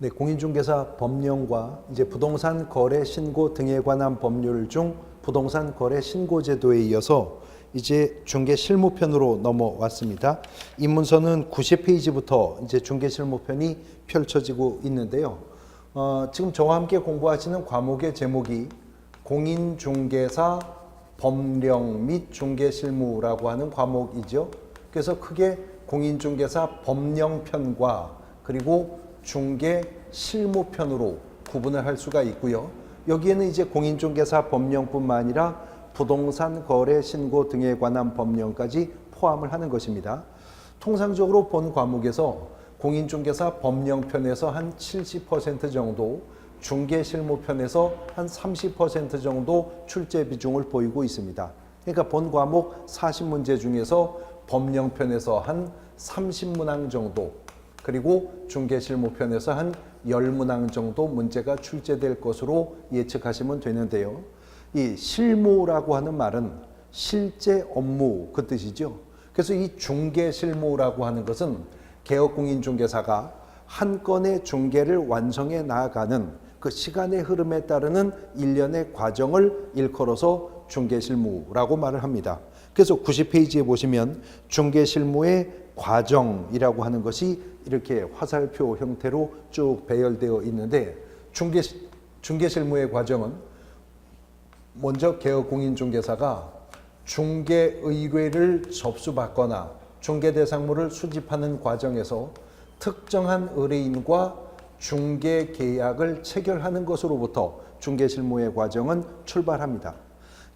네, 공인중개사 법령과 이제 부동산 거래 신고 등에 관한 법률 중 부동산 거래 신고 제도에 이어서 이제 중개 실무편으로 넘어왔습니다. 이 문서는 90페이지부터 이제 중개 실무편이 펼쳐지고 있는데요. 지금 저와 함께 공부하시는 과목의 제목이 공인중개사 법령 및 중개실무라고 하는 과목이죠. 그래서 크게 공인중개사 법령편과 그리고 중개 실무편으로 구분을 할 수가 있고요. 여기에는 이제 공인중개사 법령뿐만 아니라 부동산 거래 신고 등에 관한 법령까지 포함을 하는 것입니다. 통상적으로 본 과목에서 공인중개사 법령편에서 한 70% 정도, 중개실무편에서 한 30% 정도 출제 비중을 보이고 있습니다. 그러니까 본 과목 40문제 중에서 법령편에서 한 30문항 정도, 그리고 중개실무편에서 한 10문항 정도 문제가 출제될 것으로 예측하시면 되는데요. 이 실무라고 하는 말은 실제 업무 그 뜻이죠. 그래서 이 중개실무라고 하는 것은 개업공인중개사가 한 건의 중개를 완성해 나아가는 그 시간의 흐름에 따르는 일련의 과정을 일컬어서 중개실무라고 말을 합니다. 그래서 90페이지에 보시면 중개실무의 과정이라고 하는 것이 이렇게 화살표 형태로 쭉 배열되어 있는데, 중개실무의 과정은 먼저 개업공인중개사가 중개 의뢰를 접수받거나 중개 대상물을 수집하는 과정에서 특정한 의뢰인과 중개 계약을 체결하는 것으로부터 중개실무의 과정은 출발합니다.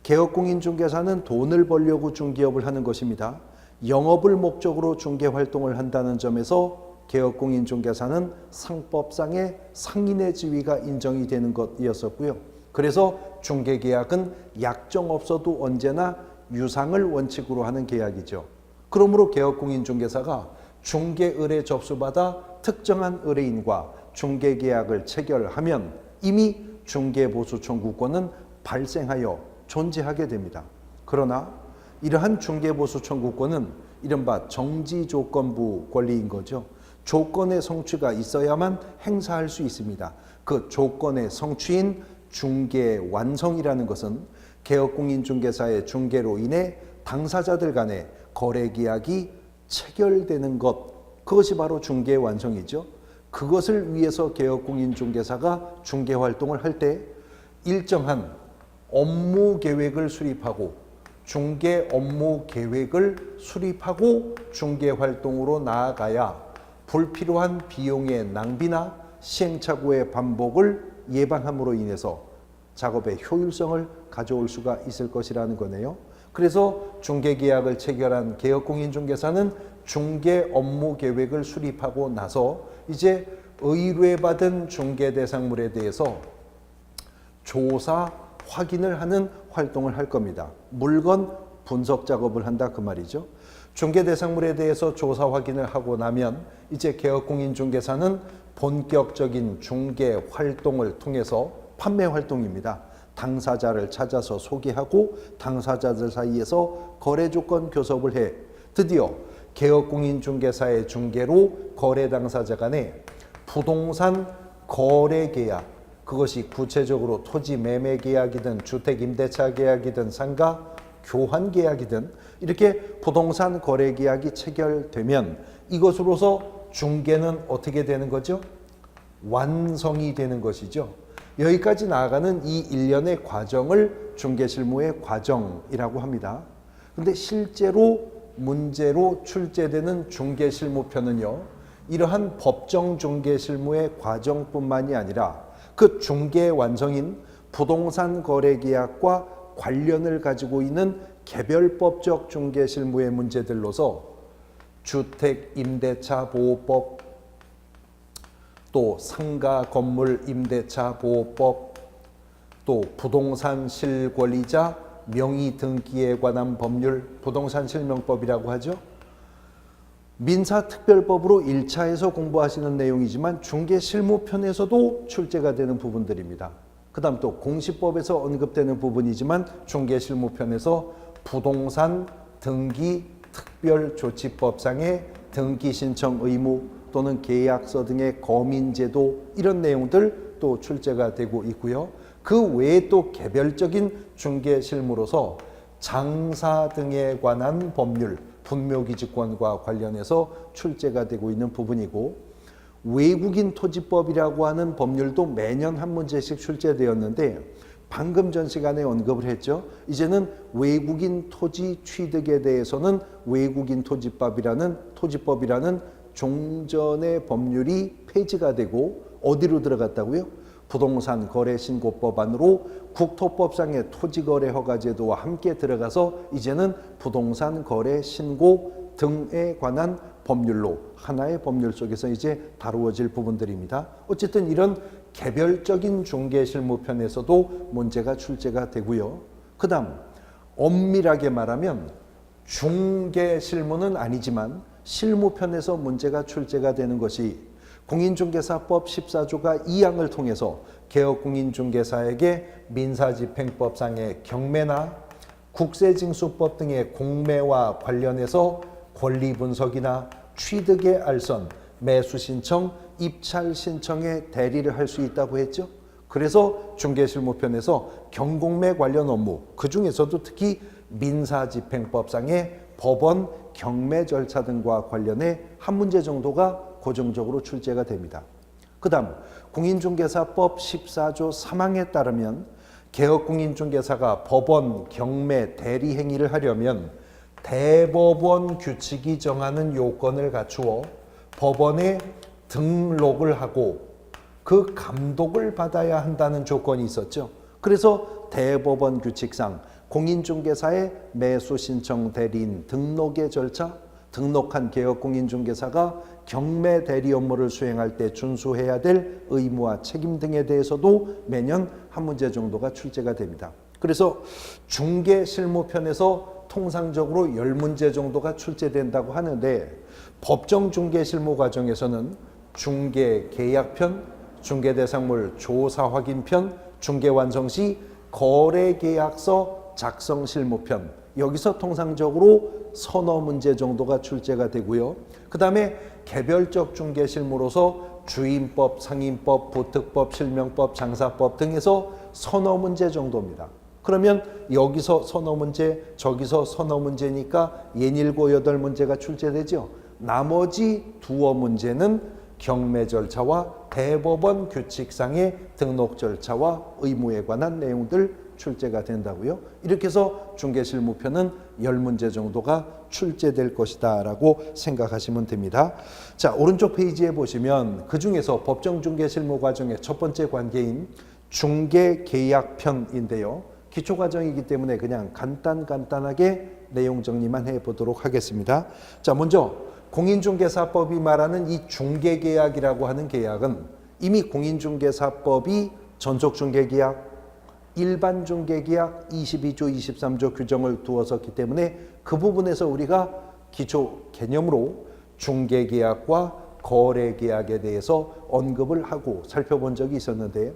개업공인중개사는 돈을 벌려고 중개업을 하는 것입니다. 영업을 목적으로 중개 활동을 한다는 점에서 개업공인중개사는 상법상의 상인의 지위가 인정이 되는 것이었었고요. 그래서 중개계약은 약정 없어도 언제나 유상을 원칙으로 하는 계약이죠. 그러므로 개업공인중개사가 중개 의뢰 접수받아 특정한 의뢰인과 중개계약을 체결하면 이미 중개보수 청구권은 발생하여 존재하게 됩니다. 그러나 이러한 중개보수 청구권은 이른바 정지조건부 권리인 거죠. 조건의 성취가 있어야만 행사할 수 있습니다. 그 조건의 성취인 중개 완성이라는 것은 개업공인중개사의 중개로 인해 당사자들 간의 거래계약이 체결되는 것, 그것이 바로 중개 완성이죠. 그것을 위해서 개업공인중개사가 중개활동을 할 때 일정한 업무 계획을 수립하고 중개 업무 계획을 수립하고 중개 활동으로 나아가야 불필요한 비용의 낭비나 시행착오의 반복을 예방함으로 인해서 작업의 효율성을 가져올 수가 있을 것이라는 거네요. 그래서 중개계약을 체결한 개업공인중개사는 중개 업무 계획을 수립하고 나서 이제 의뢰받은 중개 대상물에 대해서 조사, 확인을 하는 활동을 할 겁니다. 물건 분석 작업을 한다 그 말이죠. 중개 대상물에 대해서 조사 확인을 하고 나면 이제 개업공인중개사는 본격적인 중개 활동을 통해서 판매 활동입니다. 당사자를 찾아서 소개하고 당사자들 사이에서 거래 조건 교섭을 해 드디어 개업공인중개사의 중개로 거래 당사자 간에 부동산 거래 계약, 그것이 구체적으로 토지 매매 계약이든 주택 임대차 계약이든 상가 교환 계약이든 이렇게 부동산 거래 계약이 체결되면 이것으로서 중개는 어떻게 되는 거죠? 완성이 되는 것이죠. 여기까지 나아가는 이 일련의 과정을 중개실무의 과정이라고 합니다. 그런데 실제로 문제로 출제되는 중개실무편은요, 이러한 법정 중개실무의 과정뿐만이 아니라 그 중개 완성인 부동산 거래 계약과 관련을 가지고 있는 개별법적 중개실무의 문제들로서 주택 임대차 보호법, 또 상가 건물 임대차 보호법, 또 부동산 실권리자 명의 등기에 관한 법률, 부동산 실명법이라고 하죠. 민사특별법으로 1차에서 공부하시는 내용이지만 중개 실무편에서도 출제가 되는 부분들입니다. 그 다음 또 공시법에서 언급되는 부분이지만 중개 실무편에서 부동산 등기 특별조치법상의 등기 신청 의무, 또는 계약서 등의 거민제도 이런 내용들 또 출제가 되고 있고요. 그 외에 또 개별적인 중개실무로서 장사 등에 관한 법률, 분묘기지권과 관련해서 출제가 되고 있는 부분이고, 외국인 토지법이라고 하는 법률도 매년 한 문제씩 출제되었는데 방금 전 시간에 언급을 했죠. 이제는 외국인 토지 취득에 대해서는 외국인 토지법이라는 종전의 법률이 폐지가 되고 어디로 들어갔다고요? 부동산 거래 신고법안으로 국토법상의 토지거래 허가제도와 함께 들어가서 이제는 부동산 거래 신고 등에 관한 법률로 하나의 법률 속에서 이제 다루어질 부분들입니다. 어쨌든 이런 개별적인 중개실무편에서도 문제가 출제가 되고요. 그 다음 엄밀하게 말하면 중개실무는 아니지만 실무편에서 문제가 출제가 되는 것이 공인중개사법 14조가 2항을 통해서 개업공인중개사에게 민사집행법상의 경매나 국세징수법 등의 공매와 관련해서 권리분석이나 취득의 알선, 매수신청, 입찰신청에 대리를 할 수 있다고 했죠. 그래서 중개실무편에서 경공매 관련 업무, 그 중에서도 특히 민사집행법상의 법원 경매 절차 등과 관련해 한 문제 정도가 고정적으로 출제가 됩니다. 그 다음 공인중개사법 14조 3항에 따르면 개업공인중개사가 법원 경매 대리 행위를 하려면 대법원 규칙이 정하는 요건을 갖추어 법원에 등록을 하고 그 감독을 받아야 한다는 조건이 있었죠. 그래서 대법원 규칙상 공인중개사의 매수신청 대리인 등록의 절차, 등록한 개업공인중개사가 경매 대리 업무를 수행할 때 준수해야 될 의무와 책임 등에 대해서도 매년 한 문제 정도가 출제가 됩니다. 그래서 중개실무편에서 통상적으로 10문제 정도가 출제된다고 하는데 법정 중개실무 과정에서는 중개계약편, 중개대상물 조사 확인편, 중개완성 시 거래계약서 작성 실무편, 여기서 통상적으로 서너 문제 정도가 출제가 되고요. 그 다음에 개별적 중개실무로서 주임법, 상임법, 보특법, 실명법, 장사법 등에서 서너 문제 정도입니다. 그러면 여기서 서너 문제, 저기서 서너 문제니까 67, 8문제가 출제되죠. 나머지 두어 문제는 경매 절차와 대법원 규칙상의 등록 절차와 의무에 관한 내용들 출제가 된다고요. 이렇게 해서 중개실무편은 10문제 정도가 출제될 것이다 라고 생각하시면 됩니다. 자, 오른쪽 페이지에 보시면 그 중에서 법정 중개실무 과정의 첫 번째 관계인 중개계약편인데요. 기초과정이기 때문에 그냥 간단하게 내용 정리만 해보도록 하겠습니다. 자, 먼저 공인중개사법이 말하는 이 중개계약이라고 하는 계약은 이미 공인중개사법이 전속중개계약, 일반중개계약 22조, 23조 규정을 두었었기 때문에 그 부분에서 우리가 기초 개념으로 중개계약과 거래계약에 대해서 언급을 하고 살펴본 적이 있었는데,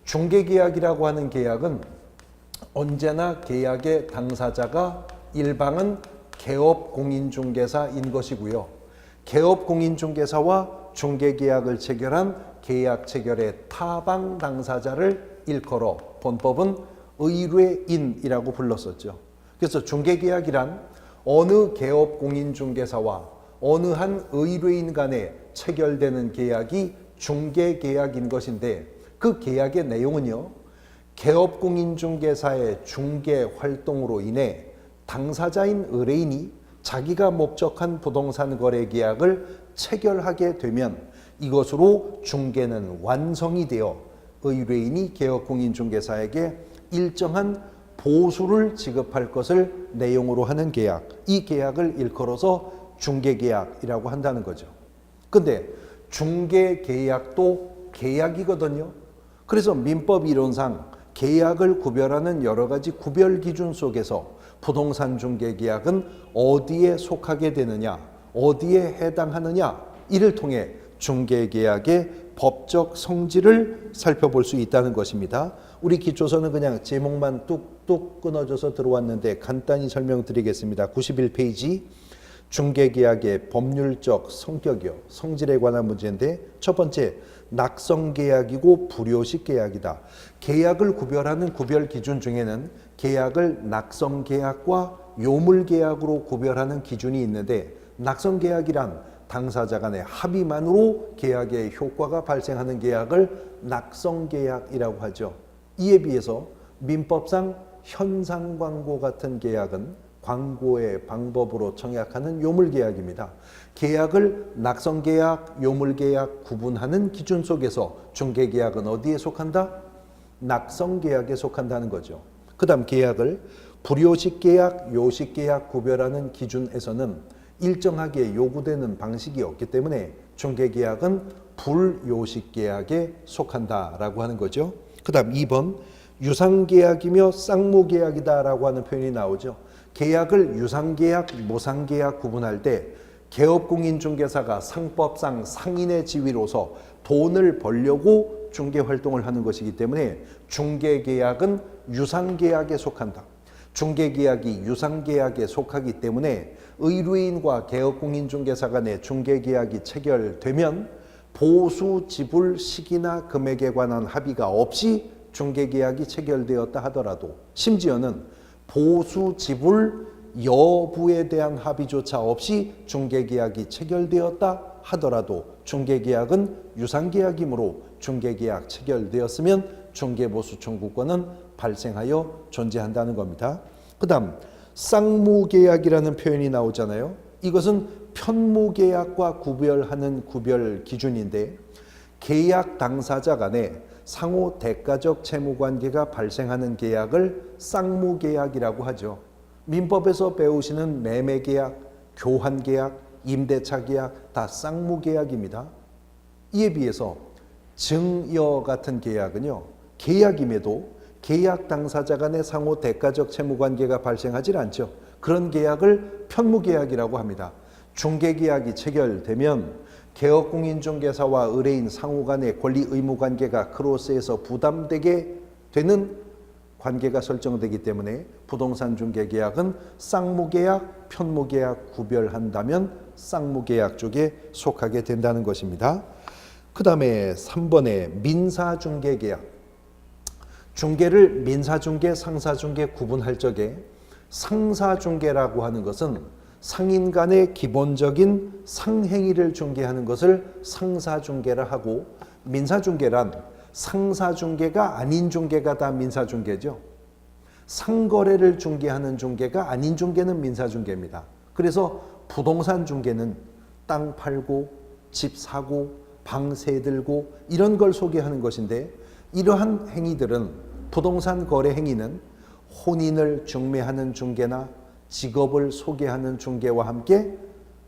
중개계약이라고 하는 계약은 언제나 계약의 당사자가 일방은 개업공인중개사인 것이고요. 개업공인중개사와 중개계약을 체결한 계약 체결의 타방 당사자를 일컬어 본법은 의뢰인이라고 불렀었죠. 그래서 중개계약이란 어느 개업공인중개사와 어느 한 의뢰인 간에 체결되는 계약이 중개계약인 것인데, 그 계약의 내용은요, 개업공인중개사의 중개활동으로 인해 당사자인 의뢰인이 자기가 목적한 부동산 거래 계약을 체결하게 되면 이것으로 중개는 완성이 되어 의뢰인이 개업공인중개사에게 일정한 보수를 지급할 것을 내용으로 하는 계약, 이 계약을 일컬어서 중개계약이라고 한다는 거죠. 근데 중개계약도 계약이거든요. 그래서 민법 이론상 계약을 구별하는 여러 가지 구별 기준 속에서 부동산 중개계약은 어디에 속하게 되느냐, 어디에 해당하느냐, 이를 통해 중개계약의 법적 성질을 살펴볼 수 있다는 것입니다. 우리 기초서는 그냥 제목만 뚝뚝 끊어져서 들어왔는데 간단히 설명드리겠습니다. 91페이지 중개계약의 법률적 성격이요, 성질에 관한 문제인데, 첫 번째 낙성계약이고 불효식 계약이다. 계약을 구별하는 구별 기준 중에는 계약을 낙성계약과 요물계약으로 구별하는 기준이 있는데, 낙성계약이란 당사자 간의 합의만으로 계약의 효과가 발생하는 계약을 낙성계약이라고 하죠. 이에 비해서 민법상 현상광고 같은 계약은 광고의 방법으로 청약하는 요물계약입니다. 계약을 낙성계약, 요물계약 구분하는 기준 속에서 중개계약은 어디에 속한다? 낙성계약에 속한다는 거죠. 그 다음 계약을 불효식 계약, 요식 계약 구별하는 기준에서는 일정하게 요구되는 방식이 없기 때문에 중개계약은 불요식 계약에 속한다라고 하는 거죠. 그 다음 2번 유상계약이며 쌍무계약이다라고 하는 표현이 나오죠. 계약을 유상계약, 무상계약 구분할 때 개업공인중개사가 상법상 상인의 지위로서 돈을 벌려고 중개활동을 하는 것이기 때문에 중개계약은 유상계약에 속한다. 중개계약이 유상계약에 속하기 때문에 의뢰인과 개업공인중개사 간의 중개계약이 체결되면 보수 지불 시기나 금액에 관한 합의가 없이 중개계약이 체결되었다 하더라도, 심지어는 보수 지불 여부에 대한 합의조차 없이 중개계약이 체결되었다 하더라도 중개계약은 유상계약이므로 중개계약 체결되었으면 중개보수 청구권은 발생하여 존재한다는 겁니다. 그 다음 쌍무계약이라는 표현이 나오잖아요. 이것은 편무계약과 구별하는 구별 기준인데, 계약 당사자 간에 상호 대가적 채무관계가 발생하는 계약을 쌍무계약이라고 하죠. 민법에서 배우시는 매매계약, 교환계약, 임대차계약 다 쌍무계약입니다. 이에 비해서 증여 같은 계약은요, 계약임에도 계약 당사자 간의 상호 대가적 채무관계가 발생하지 않죠. 그런 계약을 편무계약이라고 합니다. 중개계약이 체결되면 개업공인중개사와 의뢰인 상호 간의 권리 의무 관계가 크로스해서 부담되게 되는 관계가 설정되기 때문에 부동산 중개계약은 쌍무계약, 편무계약 구별한다면 쌍무계약 쪽에 속하게 된다는 것입니다. 그 다음에 3번에 민사중개계약. 중개를 민사중개, 상사중개 구분할 적에 상사중개라고 하는 것은 상인 간의 기본적인 상행위를 중개하는 것을 상사중개라 하고, 민사중개란 상사중개가 아닌 중개가 다 민사중개죠. 상거래를 중개하는 중개가 아닌 중개는 민사중개입니다. 그래서 부동산 중개는 땅 팔고 집 사고 방 세 들고 이런 걸 소개하는 것인데, 이러한 행위들은 부동산 거래 행위는 혼인을 중매하는 중개나 직업을 소개하는 중개와 함께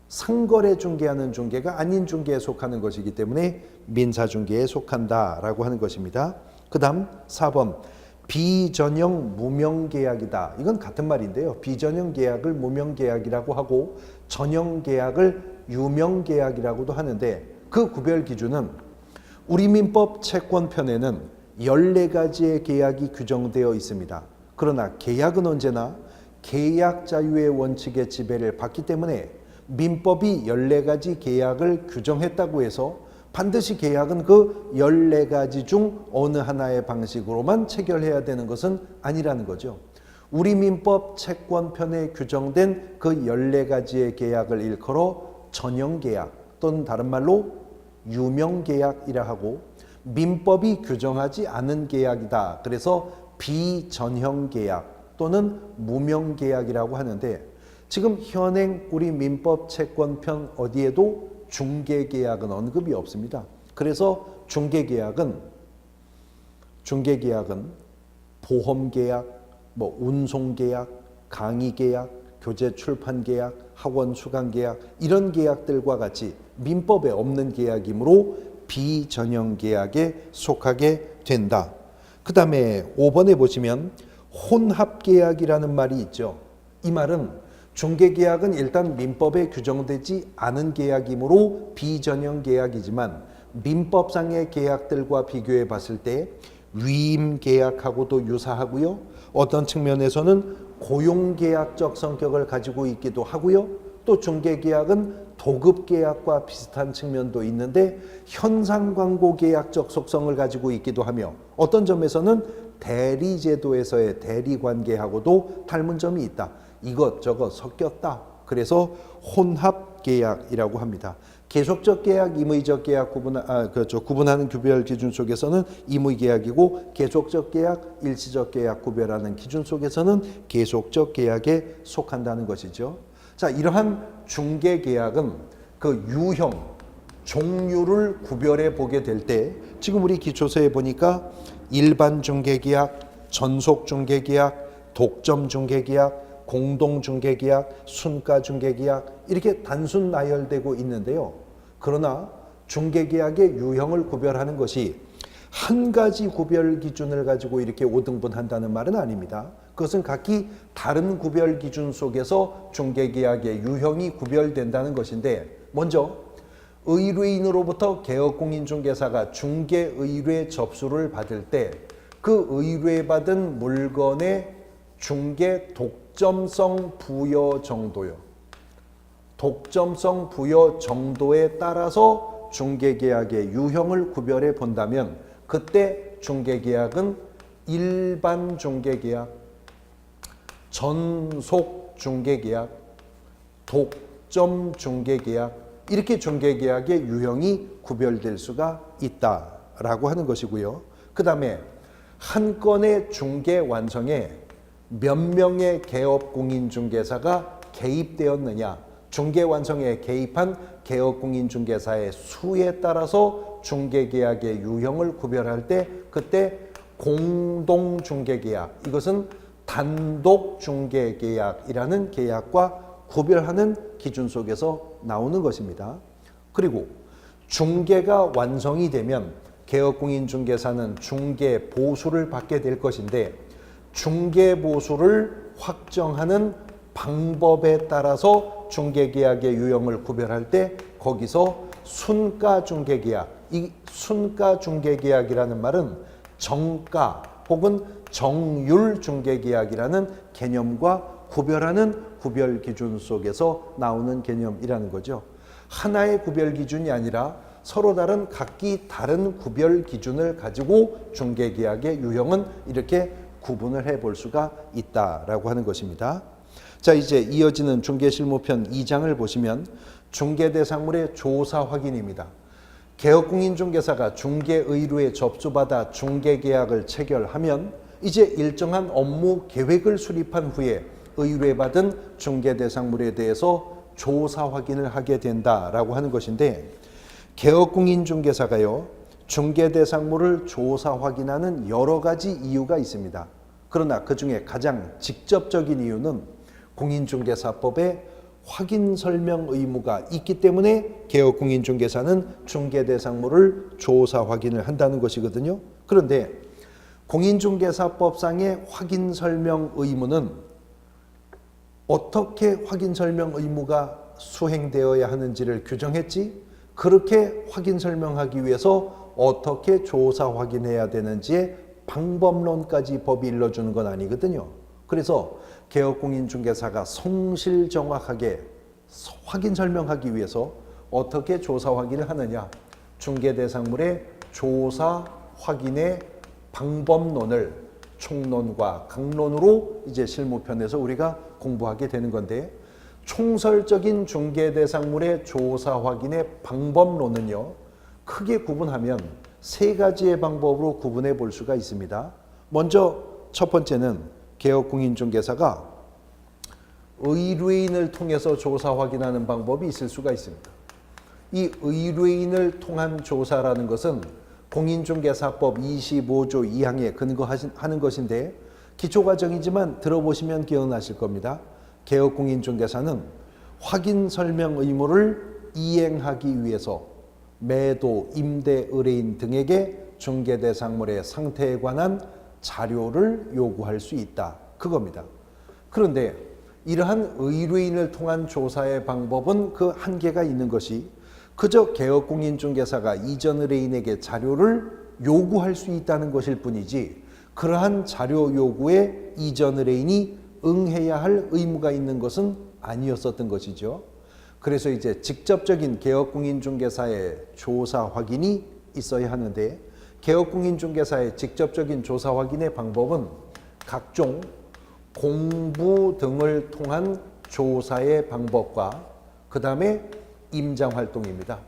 상거래 중개하는 중개가 아닌 중개에 속하는 것이기 때문에 민사중개에 속한다라고 하는 것입니다. 그 다음 4번 비전형 무명계약이다. 이건 같은 말인데요. 비전형 계약을 무명계약이라고 하고 전형 계약을 유명계약이라고도 하는데, 그 구별 기준은 우리 민법 채권편에는 14가지의 계약이 규정되어 있습니다. 그러나 계약은 언제나 계약 자유의 원칙의 지배를 받기 때문에 민법이 14가지 계약을 규정했다고 해서 반드시 계약은 그 14가지 중 어느 하나의 방식으로만 체결해야 되는 것은 아니라는 거죠. 우리 민법 채권편에 규정된 그 14가지의 계약을 일컬어 전형계약 또는 다른 말로 유명계약이라 하고, 민법이 규정하지 않은 계약이다. 그래서 비전형계약 또는 무명계약이라고 하는데, 지금 현행 우리 민법 채권편 어디에도 중개계약은 언급이 없습니다. 그래서 중개계약은 보험계약, 운송계약, 강의계약, 교재 출판계약, 학원 수강계약 이런 계약들과 같이 민법에 없는 계약이므로 비전형계약에 속하게 된다. 그 다음에 5번에 보시면 혼합계약이라는 말이 있죠. 이 말은 중개계약은 일단 민법에 규정되지 않은 계약이므로 비전형 계약이지만 민법상의 계약들과 비교해 봤을 때 위임계약하고도 유사하고요. 어떤 측면에서는 고용계약적 성격을 가지고 있기도 하고요. 또 중개계약은 도급계약과 비슷한 측면도 있는데 현상광고계약적 속성을 가지고 있기도 하며 어떤 점에서는 대리제도에서의 대리관계하고도 닮은 점이 있다. 이것저것 섞였다. 그래서 혼합계약이라고 합니다. 계속적 계약, 임의적 계약 구분하는 구별 기준 속에서는 임의계약이고 계속적 계약, 일시적 계약 구별하는 기준 속에서는 계속적 계약에 속한다는 것이죠. 자, 이러한 중개계약은 그 유형, 종류를 구별해 보게 될 때 지금 우리 기초서에 보니까 일반 중개계약, 전속 중개계약, 독점 중개계약, 공동 중개계약, 순가 중개계약 이렇게 단순 나열되고 있는데요. 그러나 중개계약의 유형을 구별하는 것이 한 가지 구별 기준을 가지고 이렇게 5등분한다는 말은 아닙니다. 그것은 각기 다른 구별 기준 속에서 중개계약의 유형이 구별된다는 것인데 먼저 의뢰인으로부터 개업공인중개사가 중개의뢰 접수를 받을 때 그 의뢰받은 물건의 중개 독점성 부여 정도요. 독점성 부여 정도에 따라서 중개계약의 유형을 구별해 본다면 그때 중개계약은 일반 중개계약, 전속 중개계약, 독점 중개계약 이렇게 중개계약의 유형이 구별될 수가 있다라고 하는 것이고요. 그 다음에 한 건의 중개 완성에 몇 명의 개업공인중개사가 개입되었느냐, 중개 완성에 개입한 개업공인중개사의 수에 따라서 중개계약의 유형을 구별할 때 그때 공동중개계약, 이것은 단독중개계약이라는 계약과 구별하는 기준 속에서 나오는 것입니다. 그리고 중개가 완성이 되면 개업공인중개사는 중개보수를 받게 될 것인데 중개보수를 확정하는 방법에 따라서 중개계약의 유형을 구별할 때 거기서 순가중개계약, 이 순가중개계약이라는 말은 정가 혹은 정률중개계약이라는 개념과 구별하는 구별 기준 속에서 나오는 개념이라는 거죠. 하나의 구별 기준이 아니라 서로 다른 각기 다른 구별 기준을 가지고 중개계약의 유형은 이렇게 구분을 해볼 수가 있다라고 하는 것입니다. 자, 이제 이어지는 중개실무편 2장을 보시면 중개대상물의 조사 확인입니다. 개업공인중개사가 중개의뢰에 접수받아 중개계약을 체결하면 이제 일정한 업무 계획을 수립한 후에 의뢰받은 중개대상물에 대해서 조사 확인을 하게 된다라고 하는 것인데 개업공인중개사가요 중개대상물을 조사 확인하는 여러 가지 이유가 있습니다. 그러나 그 중에 가장 직접적인 이유는 공인중개사법에 확인 설명 의무가 있기 때문에 개업공인중개사는 중개대상물을 조사 확인을 한다는 것이거든요. 그런데 공인중개사법상의 확인 설명 의무는 어떻게 확인 설명 의무가 수행되어야 하는지를 규정했지, 그렇게 확인 설명하기 위해서 어떻게 조사 확인해야 되는지의 방법론까지 법이 일러주는 건 아니거든요. 그래서 개업공인중개사가 성실 정확하게 확인 설명하기 위해서 어떻게 조사 확인을 하느냐, 중개대상물의 조사 확인의 방법론을 총론과 강론으로 이제 실무편에서 우리가 공부하게 되는 건데, 총설적인 중개대상물의 조사 확인의 방법론은요 크게 구분하면 세 가지의 방법으로 구분해 볼 수가 있습니다. 먼저 첫 번째는 개업공인중개사가 의뢰인을 통해서 조사 확인하는 방법이 있을 수가 있습니다. 이 의뢰인을 통한 조사라는 것은 공인중개사법 25조 2항에 근거하는 것인데 기초과정이지만 들어보시면 기억나실 겁니다. 개업공인중개사는 확인 설명 의무를 이행하기 위해서 매도, 임대, 의뢰인 등에게 중개대상물의 상태에 관한 자료를 요구할 수 있다. 그겁니다. 그런데 이러한 의뢰인을 통한 조사의 방법은 그 한계가 있는 것이 그저 개업공인중개사가 이전 의뢰인에게 자료를 요구할 수 있다는 것일 뿐이지 그러한 자료 요구에 이전 의뢰인이 응해야 할 의무가 있는 것은 아니었었던 것이죠. 그래서 이제 직접적인 개업공인중개사의 조사 확인이 있어야 하는데, 개업공인중개사의 직접적인 조사 확인의 방법은 각종 공부 등을 통한 조사의 방법과 그 다음에 임장활동입니다.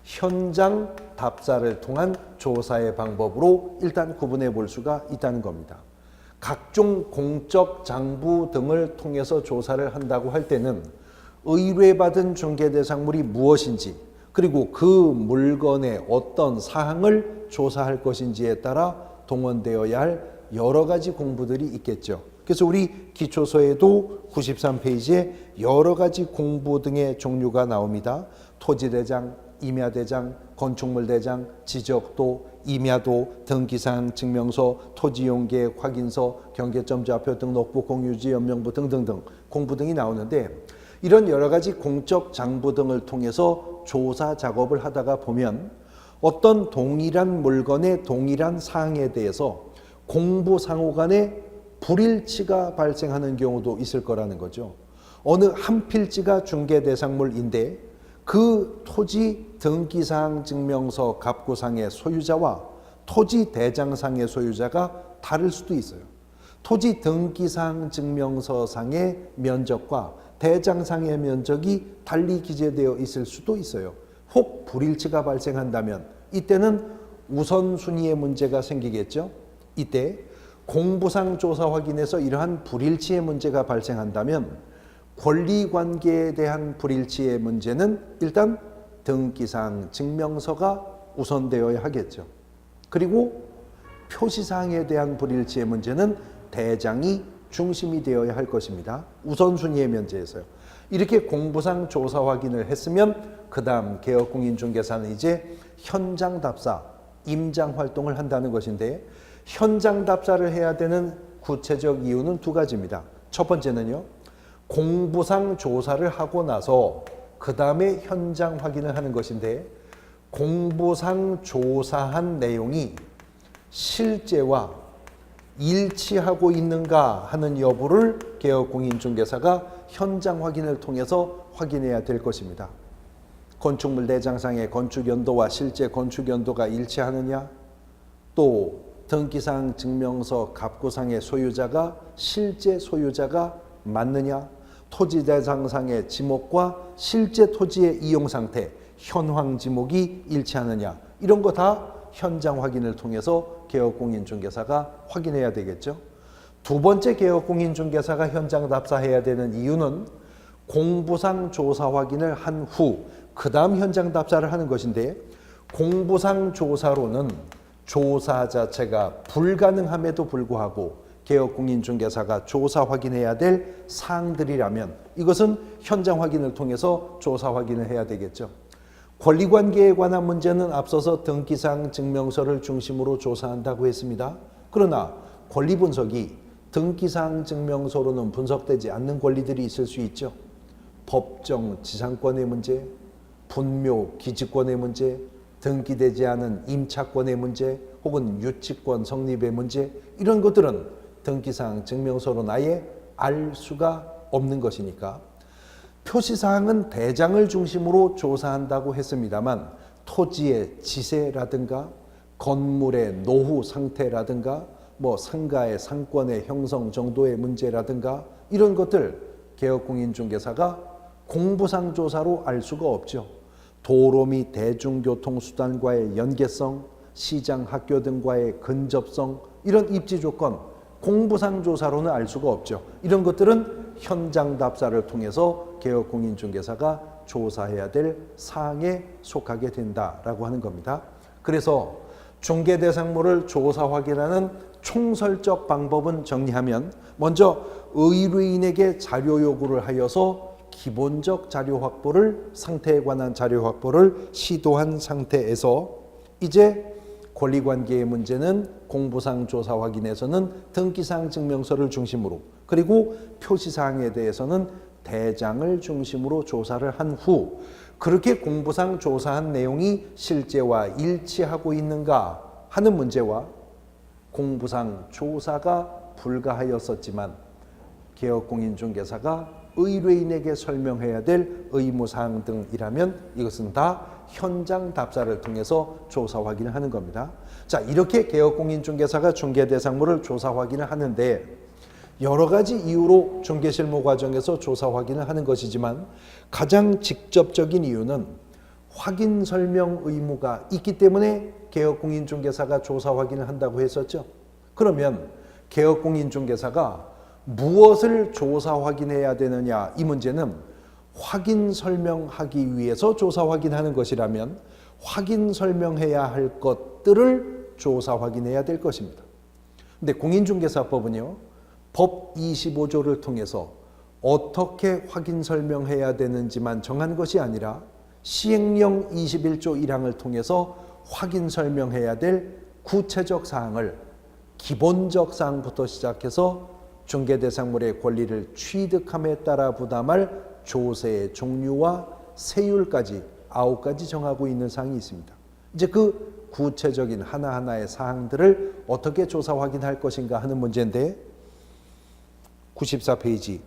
현장 답사를 통한 조사의 방법으로 일단 구분해 볼 수가 있다는 겁니다. 각종 공적 장부 등을 통해서 조사를 한다고 할 때는 의뢰받은 중개대상물이 무엇인지, 그리고 그 물건의 어떤 사항을 조사할 것인지에 따라 동원되어야 할 여러 가지 공부들이 있겠죠. 그래서 우리 기초서에도 93페이지에 여러 가지 공부 등의 종류가 나옵니다. 토지대장, 임야대장, 건축물대장, 지적도, 임야도, 등기사항 증명서, 토지용계획 확인서, 경계점 좌표 등록부, 공유지 연명부 등등등 공부 등이 나오는데, 이런 여러 가지 공적 장부 등을 통해서 조사 작업을 하다가 보면 어떤 동일한 물건의 동일한 사항에 대해서 공부상호 간에 불일치가 발생하는 경우도 있을 거라는 거죠. 어느 한 필지가 중개대상물인데 그 토지 등기사항 증명서 갑구상의 소유자와 토지 대장상의 소유자가 다를 수도 있어요. 토지 등기사항 증명서상의 면적과 대장상의 면적이 달리 기재되어 있을 수도 있어요. 혹 불일치가 발생한다면 이때는 우선순위의 문제가 생기겠죠. 이때 공부상 조사 확인에서 이러한 불일치의 문제가 발생한다면 권리관계에 대한 불일치의 문제는 일단 등기사항 증명서가 우선되어야 하겠죠. 그리고 표시사항에 대한 불일치의 문제는 대장이 중심이 되어야 할 것입니다. 우선순위의 문제에서요. 이렇게 공부상 조사 확인을 했으면 그 다음 개업공인중개사는 이제 현장 답사, 임장 활동을 한다는 것인데, 현장 답사를 해야 되는 구체적 이유는 두 가지입니다. 첫 번째는요, 공부상 조사를 하고 나서 그 다음에 현장 확인을 하는 것인데, 공부상 조사한 내용이 실제와 일치하고 있는가 하는 여부를 개업공인중개사가 현장 확인을 통해서 확인해야 될 것입니다. 건축물 대장상의 건축연도와 실제 건축연도가 일치하느냐, 또 등기사항 증명서 갑구상의 소유자가 실제 소유자가 맞느냐, 토지 대장상의 지목과 실제 토지의 이용 상태, 현황 지목이 일치하느냐, 이런 거 다 현장 확인을 통해서 개업공인중개사가 확인해야 되겠죠. 두 번째 개업공인중개사가 현장 답사해야 되는 이유는 공부상 조사 확인을 한 후 그 다음 현장 답사를 하는 것인데, 공부상 조사로는 조사 자체가 불가능함에도 불구하고 개업공인중개사가 조사 확인해야 될 사항들이라면 이것은 현장 확인을 통해서 조사 확인을 해야 되겠죠. 권리관계에 관한 문제는 앞서서 등기사항 증명서를 중심으로 조사한다고 했습니다. 그러나 권리분석이 등기사항 증명서로는 분석되지 않는 권리들이 있을 수 있죠. 법정 지상권의 문제, 분묘 기지권의 문제, 등기되지 않은 임차권의 문제, 혹은 유치권 성립의 문제, 이런 것들은 등기사항 증명서로 아예 알 수가 없는 것이니까 표시사항은 대장을 중심으로 조사한다고 했습니다만 토지의 지세라든가 건물의 노후 상태라든가 상가의 상권의 형성 정도의 문제라든가 이런 것들 개업공인중개사가 공부상 조사로 알 수가 없죠. 도로 및 대중교통수단과의 연계성, 시장, 학교 등과의 근접성, 이런 입지 조건 공부상 조사로는 알 수가 없죠. 이런 것들은 현장 답사를 통해서 개업공인중개사가 조사해야 될 사항에 속하게 된다라고 하는 겁니다. 그래서 중개대상물을 조사 확인하는 총설적 방법은 정리하면, 먼저 의뢰인에게 자료 요구를 하여서 기본적 자료 확보를, 상태에 관한 자료 확보를 시도한 상태에서 이제 권리관계의 문제는 공부상 조사 확인에서는 등기사항 증명서를 중심으로, 그리고 표시사항에 대해서는 대장을 중심으로 조사를 한 후 그렇게 공부상 조사한 내용이 실제와 일치하고 있는가 하는 문제와 공부상 조사가 불가하였었지만 개업공인중개사가 의뢰인에게 설명해야 될 의무사항 등이라면 이것은 다 현장 답사를 통해서 조사 확인을 하는 겁니다. 자, 이렇게 개업공인중개사가 중개대상물을 조사 확인을 하는데 여러 가지 이유로 중개실무 과정에서 조사 확인을 하는 것이지만 가장 직접적인 이유는 확인 설명 의무가 있기 때문에 개업공인중개사가 조사 확인을 한다고 했었죠. 그러면 개업공인중개사가 무엇을 조사 확인해야 되느냐, 이 문제는 확인 설명하기 위해서 조사 확인하는 것이라면 확인 설명해야 할 것들을 조사 확인해야 될 것입니다. 근데 공인중개사법은요, 법 25조를 통해서 어떻게 확인 설명해야 되는지만 정한 것이 아니라 시행령 21조 1항을 통해서 확인 설명해야 될 구체적 사항을 기본적 사항부터 시작해서 중개대상물의 권리를 취득함에 따라 부담할 조세의 종류와 세율까지 9가지 정하고 있는 사항이 있습니다. 이제 그 구체적인 하나하나의 사항들을 어떻게 조사 확인할 것인가 하는 문제인데 94페이지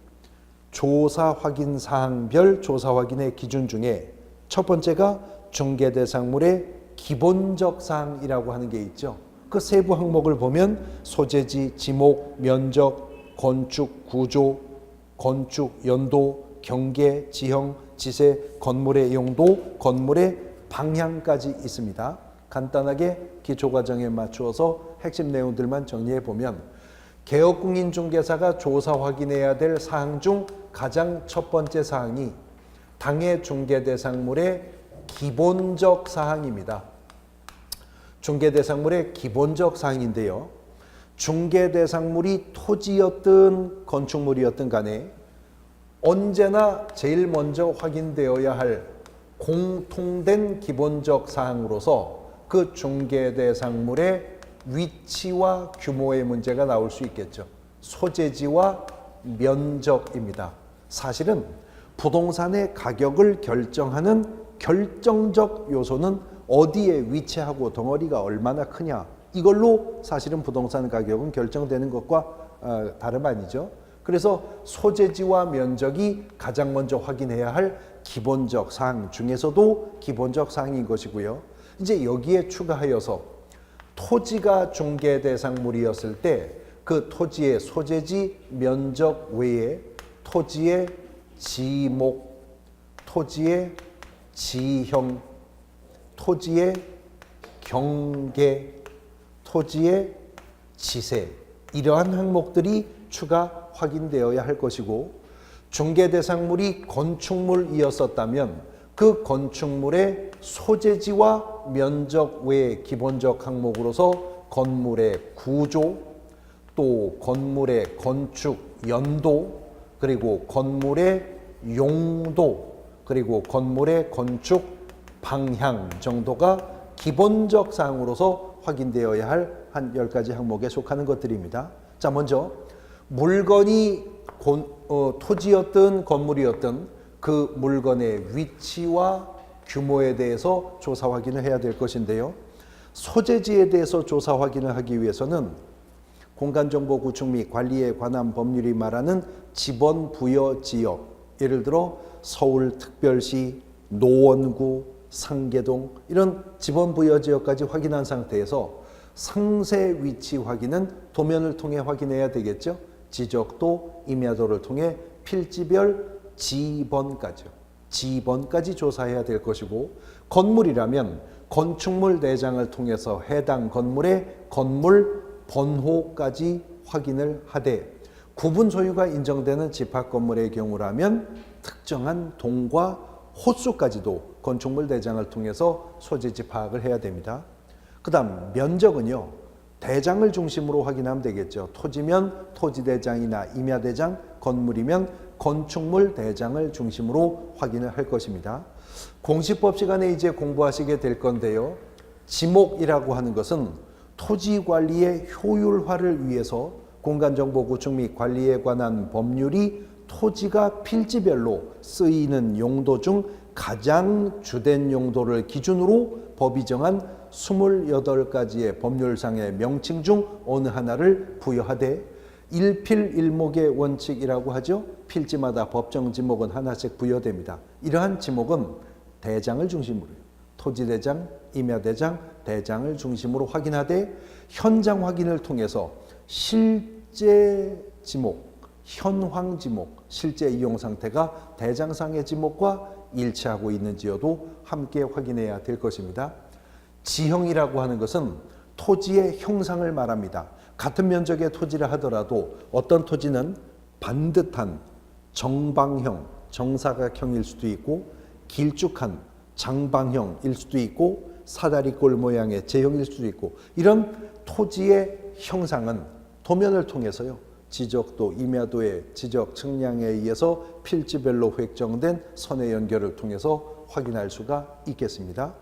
조사 확인 사항별 조사 확인의 기준 중에 첫 번째가 중개대상물의 기본적 사항이라고 하는 게 있죠. 그 세부 항목을 보면 소재지, 지목, 면적, 건축 구조, 건축 연도, 경계, 지형, 지세, 건물의 용도, 건물의 방향까지 있습니다. 간단하게 기초과정에 맞추어서 핵심 내용들만 정리해 보면 개업공인중개사가 조사 확인해야 될 사항 중 가장 첫 번째 사항이 당해 중개대상물의 기본적 사항입니다. 중개대상물의 기본적 사항인데요. 중개대상물이 토지였든 건축물이었든 간에 언제나 제일 먼저 확인되어야 할 공통된 기본적 사항으로서 그 중개대상물의 위치와 규모의 문제가 나올 수 있겠죠. 소재지와 면적입니다. 사실은 부동산의 가격을 결정하는 결정적 요소는 어디에 위치하고 덩어리가 얼마나 크냐, 이걸로 사실은 부동산 가격은 결정되는 것과 다름 아니죠. 그래서 소재지와 면적이 가장 먼저 확인해야 할 기본적 사항 중에서도 기본적 사항인 것이고요. 이제 여기에 추가하여서 토지가 중개대상물이었을 때 그 토지의 소재지, 면적 외에 토지의 지목, 토지의 지형, 토지의 경계, 토지의 지세, 이러한 항목들이 추가 확인되어야 할 것이고, 중개대상물이 건축물이었었다면 그 건축물의 소재지와 면적 외의 기본적 항목으로서 건물의 구조, 또 건물의 건축 연도, 그리고 건물의 용도, 그리고 건물의 건축 방향 정도가 기본적 사항으로서 확인되어야 할 한 10가지 항목에 속하는 것들입니다. 자, 먼저 물건이 토지였든 건물이었든 그 물건의 위치와 규모에 대해서 조사 확인을 해야 될 것인데요. 소재지에 대해서 조사 확인을 하기 위해서는 공간정보 구축 및 관리에 관한 법률이 말하는 지번 부여 지역, 예를 들어 서울특별시, 노원구, 상계동 이런 지번 부여 지역까지 확인한 상태에서 상세 위치 확인은 도면을 통해 확인해야 되겠죠. 지적도, 임야도를 통해 필지별 지번까지 조사해야 될 것이고, 건물이라면 건축물 대장을 통해서 해당 건물의 건물 번호까지 확인을 하되, 구분 소유가 인정되는 집합 건물의 경우라면 특정한 동과 호수까지도 건축물 대장을 통해서 소재지 파악을 해야 됩니다. 그 다음 면적은요, 대장을 중심으로 확인하면 되겠죠. 토지면 토지대장이나 임야대장, 건물이면 건축물 대장을 중심으로 확인을 할 것입니다. 공시법 시간에 이제 공부하시게 될 건데요. 지목이라고 하는 것은 토지 관리의 효율화를 위해서 공간정보 구축 및 관리에 관한 법률이 토지가 필지별로 쓰이는 용도 중 가장 주된 용도를 기준으로 법이 정한 28가지의 법률상의 명칭 중 어느 하나를 부여하되 일필일목의 원칙이라고 하죠. 필지마다 법정 지목은 하나씩 부여됩니다. 이러한 지목은 대장을 중심으로 토지대장, 임야대장, 대장을 중심으로 확인하되 현장 확인을 통해서 실제 지목, 현황 지목, 실제 이용 상태가 대장상의 지목과 일치하고 있는지여도 함께 확인해야 될 것입니다. 지형이라고 하는 것은 토지의 형상을 말합니다. 같은 면적의 토지를 하더라도 어떤 토지는 반듯한 정방형, 정사각형일 수도 있고 길쭉한 장방형일 수도 있고 사다리꼴 모양의 제형일 수도 있고 이런 토지의 형상은 도면을 통해서요. 지적도, 임야도의 지적 측량에 의해서 필지별로 획정된 선의 연결을 통해서 확인할 수가 있겠습니다.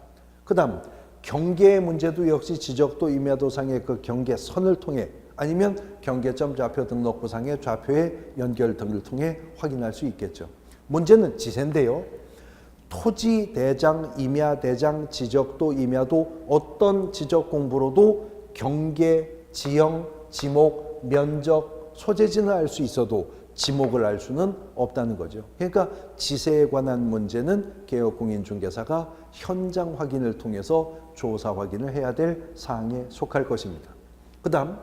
그 다음 경계의 문제도 역시 지적도, 임야도상의 그 경계선을 통해 아니면 경계점 좌표 등록부상의 좌표의 연결 등을 통해 확인할 수 있겠죠. 문제는 지세인데요. 토지 대장, 임야 대장, 지적도, 임야도 어떤 지적 공부로도 경계, 지형, 지목, 면적, 소재지는 알 수 있어도 지목을 알 수는 없다는 거죠. 그러니까 지세에 관한 문제는 개업공인중개사가 현장 확인을 통해서 조사 확인을 해야 될 사항에 속할 것입니다. 그 다음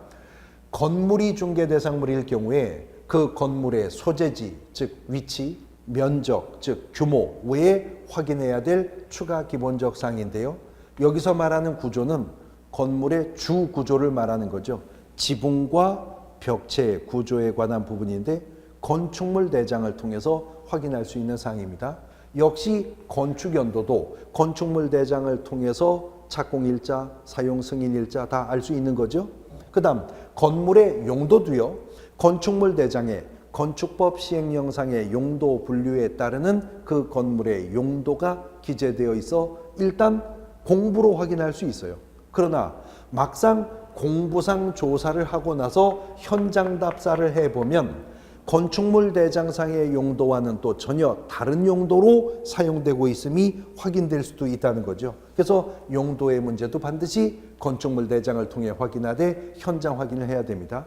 건물이 중개대상물일 경우에 그 건물의 소재지, 즉 위치, 면적, 즉 규모 외에 확인해야 될 추가 기본적 사항인데요. 여기서 말하는 구조는 건물의 주 구조를 말하는 거죠. 지붕과 벽체 구조에 관한 부분인데 건축물 대장을 통해서 확인할 수 있는 사항입니다. 역시 건축 연도도 건축물 대장을 통해서 착공일자, 사용 승인일자 다 알 수 있는 거죠. 그 다음 건물의 용도도요. 건축물 대장에 건축법 시행령상의 용도 분류에 따르는 그 건물의 용도가 기재되어 있어 일단 공부로 확인할 수 있어요. 그러나 막상 공부상 조사를 하고 나서 현장 답사를 해보면 건축물 대장상의 용도와는 또 전혀 다른 용도로 사용되고 있음이 확인될 수도 있다는 거죠. 그래서 용도의 문제도 반드시 건축물 대장을 통해 확인하되 현장 확인을 해야 됩니다.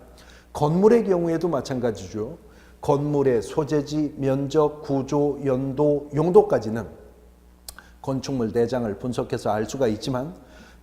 건물의 경우에도 마찬가지죠. 건물의 소재지, 면적, 구조, 연도, 용도까지는 건축물 대장을 분석해서 알 수가 있지만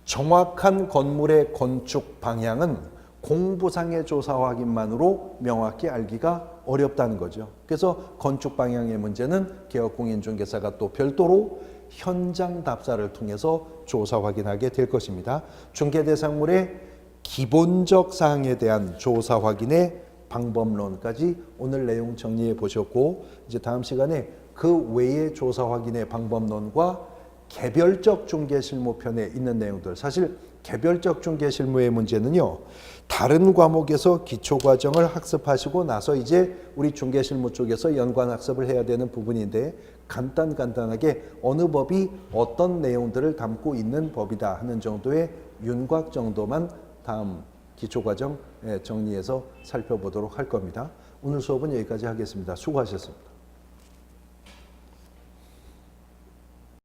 정확한 건물의 건축 방향은 공부상의 조사 확인만으로 명확히 알기가 어렵다는 거죠. 그래서 건축 방향의 문제는 개업공인중개사가 또 별도로 현장 답사를 통해서 조사 확인하게 될 것입니다. 중개대상물의 기본적 사항에 대한 조사 확인의 방법론까지 오늘 내용 정리해 보셨고 이제 다음 시간에 그 외의 조사 확인의 방법론과 개별적 중개실무편에 있는 내용들, 사실 개별적 중개실무의 문제는요 다른 과목에서 기초과정을 학습하시고 나서 이제 우리 중개실무 쪽에서 연관학습을 해야 되는 부분인데 간단하게 어느 법이 어떤 내용들을 담고 있는 법이다 하는 정도의 윤곽 정도만 다음 기초과정 정리해서 살펴보도록 할 겁니다. 오늘 수업은 여기까지 하겠습니다. 수고하셨습니다.